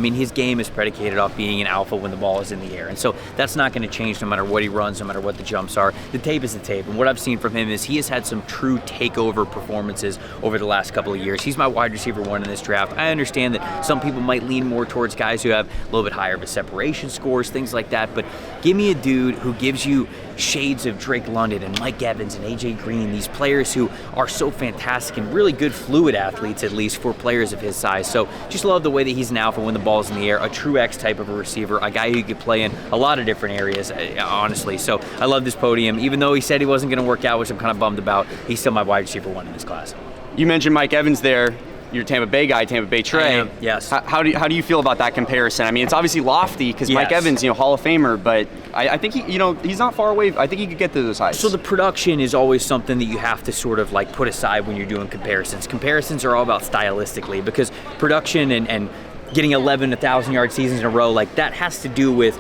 mean, his game is predicated off being an alpha when the ball is in the air. And so that's not going to change no matter what he runs, no matter what the jumps are. The tape is the tape. And what I've seen from him is he has had some true takeover performances over the last couple of years. He's my wide receiver 1 in this draft. I understand that some people might lean more towards guys who have a little bit higher of a separation scores, things like that. But give me a dude who gives you shades of Drake London and Mike Evans and AJ Green, these players who are so fantastic and really good fluid athletes, at least for players of his size. So just love the way that he's an alpha when the ball's in the air, a true X type of a receiver, a guy who could play in a lot of different areas, honestly. So I love this podium. Even though he said he wasn't going to work out, which I'm kind of bummed about, he's still my wide receiver 1 in this class. You mentioned Mike Evans there. You're a Tampa Bay guy, Tampa Bay Trey. Yes. How do you feel about that comparison? I mean, it's obviously lofty because Mike Evans, Hall of Famer, but I think he's not far away. I think he could get to those heights. So the production is always something that you have to sort of like put aside when you're doing comparisons. Comparisons are all about stylistically, because production and getting 11 1,000-yard seasons in a row, like that has to do with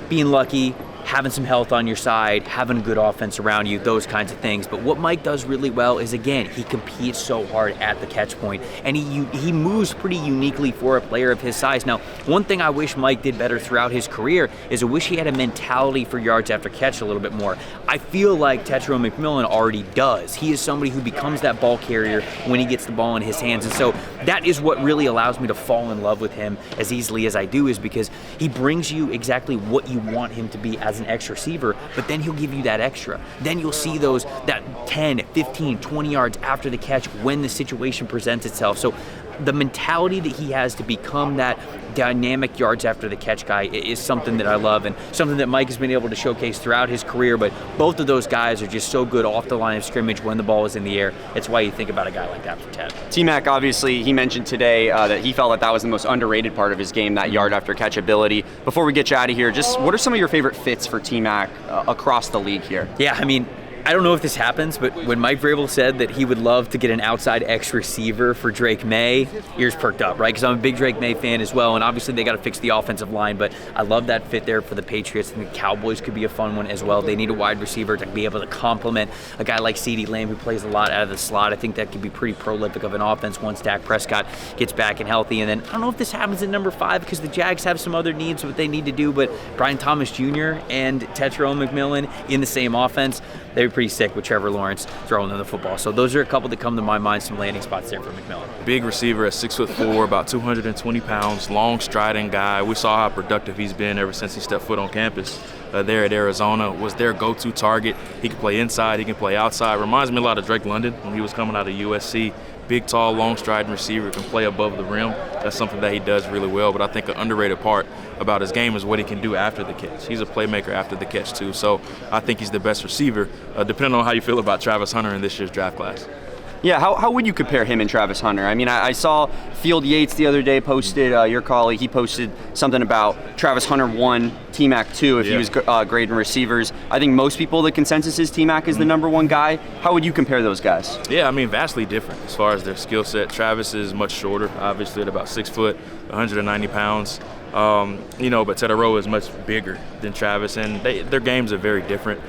being lucky, having some health on your side, having a good offense around you, those kinds of things. But what Mike does really well is, again, he competes so hard at the catch point, and he moves pretty uniquely for a player of his size. Now, one thing I wish Mike did better throughout his career is I wish he had a mentality for yards after catch a little bit more. I feel like Tetairoa McMillan already does. He is somebody who becomes that ball carrier when he gets the ball in his hands, and so that is what really allows me to fall in love with him as easily as I do, is because he brings you exactly what you want him to be as an X receiver, but then he'll give you that extra. Then you'll see that 10, 15, 20 yards after the catch when the situation presents itself. So the mentality that he has to become that dynamic yards after the catch guy is something that I love, and something that Mike has been able to showcase throughout his career. But both of those guys are just so good off the line of scrimmage when the ball is in the air. It's why you think about a guy like that for Ted. T-Mac, obviously, he mentioned today that he felt that was the most underrated part of his game, that yard after catch ability. Before we get you out of here, just what are some of your favorite fits for T-Mac across the league here? Yeah, I mean, I don't know if this happens, but when Mike Vrabel said that he would love to get an outside X receiver for Drake May, ears perked up, right? Because I'm a big Drake May fan as well, and obviously they got to fix the offensive line, but I love that fit there for the Patriots. I think the Cowboys could be a fun one as well. They need a wide receiver to be able to complement a guy like CeeDee Lamb, who plays a lot out of the slot. I think that could be pretty prolific of an offense once Dak Prescott gets back and healthy. And then I don't know if this happens at number 5 because the Jags have some other needs, what they need to do, but Brian Thomas Jr. and Tetairoa McMillan in the same offense, they were pretty sick with Trevor Lawrence throwing them the football. So those are a couple that come to my mind, some landing spots there for McMillan. Big receiver at 6'4", about 220 pounds, long striding guy. We saw how productive he's been ever since he stepped foot on campus there at Arizona. Was their go-to target. He can play inside, he can play outside. Reminds me a lot of Drake London when he was coming out of USC. Big, tall, long striding receiver, can play above the rim. That's something that he does really well. But I think an underrated part about his game is what he can do after the catch. He's a playmaker after the catch too. So I think he's the best receiver, depending on how you feel about Travis Hunter in this year's draft class. Yeah, how would you compare him and Travis Hunter? I mean, I saw Field Yates the other day posted, your colleague, he posted something about Travis Hunter 1, T-Mac 2 if he was grading receivers. I think most people, the consensus is T-Mac is the number 1 guy. How would you compare those guys? Yeah, I mean, vastly different as far as their skill set. Travis is much shorter, obviously at about 6 foot, 190 pounds. But Tetairoa is much bigger than Travis, and their games are very different.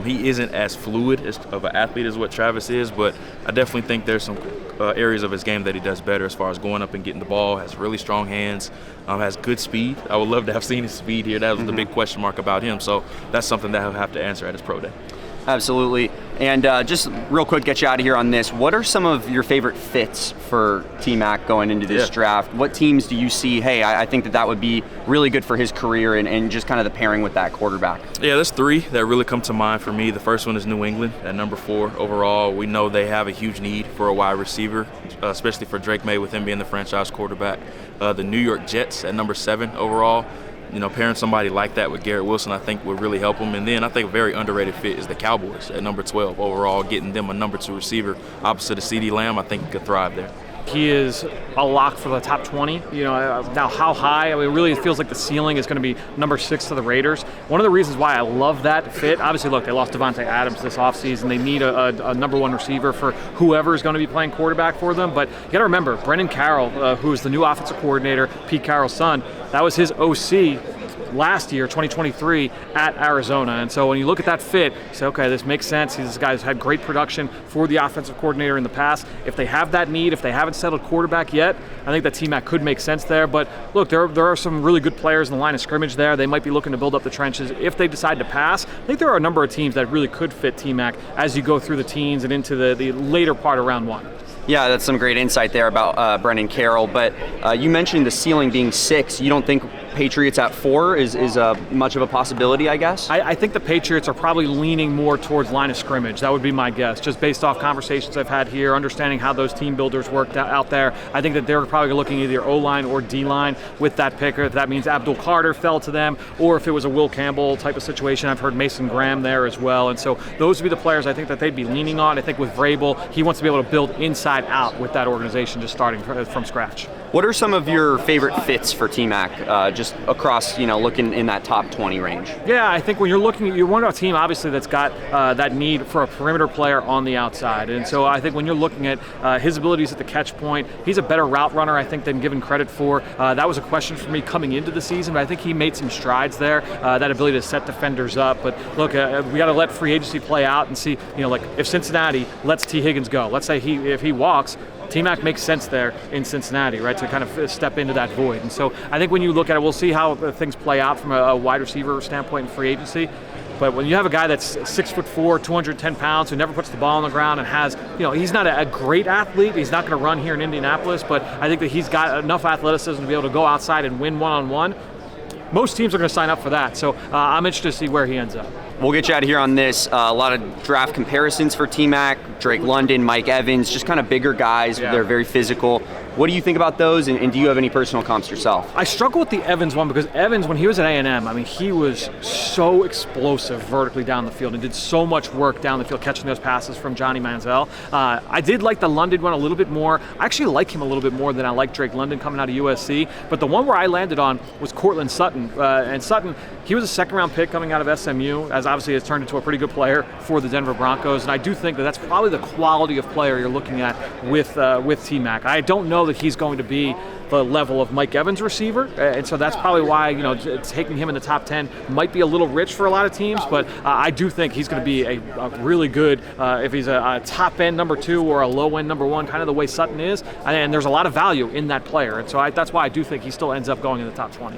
He isn't as fluid of an athlete as what Travis is, but I definitely think there's some areas of his game that he does better as far as going up and getting the ball, has really strong hands, has good speed. I would love to have seen his speed here. That was the big question mark about him, so that's something that he'll have to answer at his pro day. Absolutely. And just real quick, get you out of here on this. What are some of your favorite fits for T-Mac going into this draft? What teams do you see, hey, I think that would be really good for his career and just kind of the pairing with that quarterback? Yeah, there's 3 that really come to mind for me. The first one is New England at number 4 overall. We know they have a huge need for a wide receiver, especially for Drake May with him being the franchise quarterback. The New York Jets at number 7 overall. Pairing somebody like that with Garrett Wilson, I think would really help him. And then I think a very underrated fit is the Cowboys at number 12 overall, getting them a number 2 receiver opposite of CeeDee Lamb. I think he could thrive there. He is a lock for the top 20. Now how high? I mean, it really feels like the ceiling is going to be number 6 to the Raiders. One of the reasons why I love that fit, obviously, look, they lost Devontae Adams this offseason. They need a number 1 receiver for whoever is going to be playing quarterback for them. But you got to remember, Brendan Carroll, who is the new offensive coordinator, Pete Carroll's son, that was his OC last year, 2023, at Arizona. And so when you look at that fit, you say, okay, this makes sense. These guys had great production for the offensive coordinator in the past. If they have that need, if they haven't settled quarterback yet, I think that T-Mac could make sense there. But look, there are some really good players in the line of scrimmage there. They might be looking to build up the trenches. If they decide to pass, I think there are a number of teams that really could fit T-Mac as you go through the teens and into the later part of round 1. Yeah, that's some great insight there about Brennan Carroll. But you mentioned the ceiling being 6. You don't think Patriots at 4 is much of a possibility, I guess? I think the Patriots are probably leaning more towards line of scrimmage. That would be my guess, just based off conversations I've had here, understanding how those team builders worked out there. I think that they're probably looking either O-line or D-line with that picker. If that means Abdul Carter fell to them, or if it was a Will Campbell type of situation. I've heard Mason Graham there as well. And so those would be the players I think that they'd be leaning on. I think with Vrabel, he wants to be able to build inside out with that organization, just starting from scratch. What are some of your favorite fits for T-Mac, just across, looking in that top 20 range? Yeah, I think when you're looking, you want a team obviously that's got that need for a perimeter player on the outside. And so I think when you're looking at his abilities at the catch point, he's a better route runner, I think, than given credit for. That was a question for me coming into the season, but I think he made some strides there, that ability to set defenders up. But look, we got to let free agency play out and see, like if Cincinnati lets T. Higgins go, let's say if he walks, T-Mac makes sense there in Cincinnati, right, to kind of step into that void. And so I think when you look at it, we'll see how things play out from a wide receiver standpoint in free agency. But when you have a guy that's 6'4", 210 pounds, who never puts the ball on the ground and has, he's not a great athlete. He's not going to run here in Indianapolis, but I think that he's got enough athleticism to be able to go outside and win one-on-one. Most teams are going to sign up for that. So I'm interested to see where he ends up. We'll get you out of here on this. A lot of draft comparisons for T-Mac, Drake London, Mike Evans, just kind of bigger guys. Yeah. They're very physical. What do you think about those, and do you have any personal comps yourself? I struggle with the Evans one because Evans, when he was at A&M, he was so explosive vertically down the field and did so much work down the field catching those passes from Johnny Manziel. I did like the London one a little bit more. I actually like him a little bit more than I like Drake London coming out of USC. But the one where I landed on was Cortland Sutton. And Sutton, he was a second-round pick coming out of SMU, as obviously has turned into a pretty good player for the Denver Broncos. And I do think that that's probably the quality of player you're looking at with T-Mac. I don't know that he's going to be the level of Mike Evans receiver, and so that's probably why taking him in the top 10 might be a little rich for a lot of teams, but I do think he's going to be a really good, if he's a top end number 2 or a low end number 1, kind of the way Sutton is, and there's a lot of value in that player, and so that's why I do think he still ends up going in the top 20.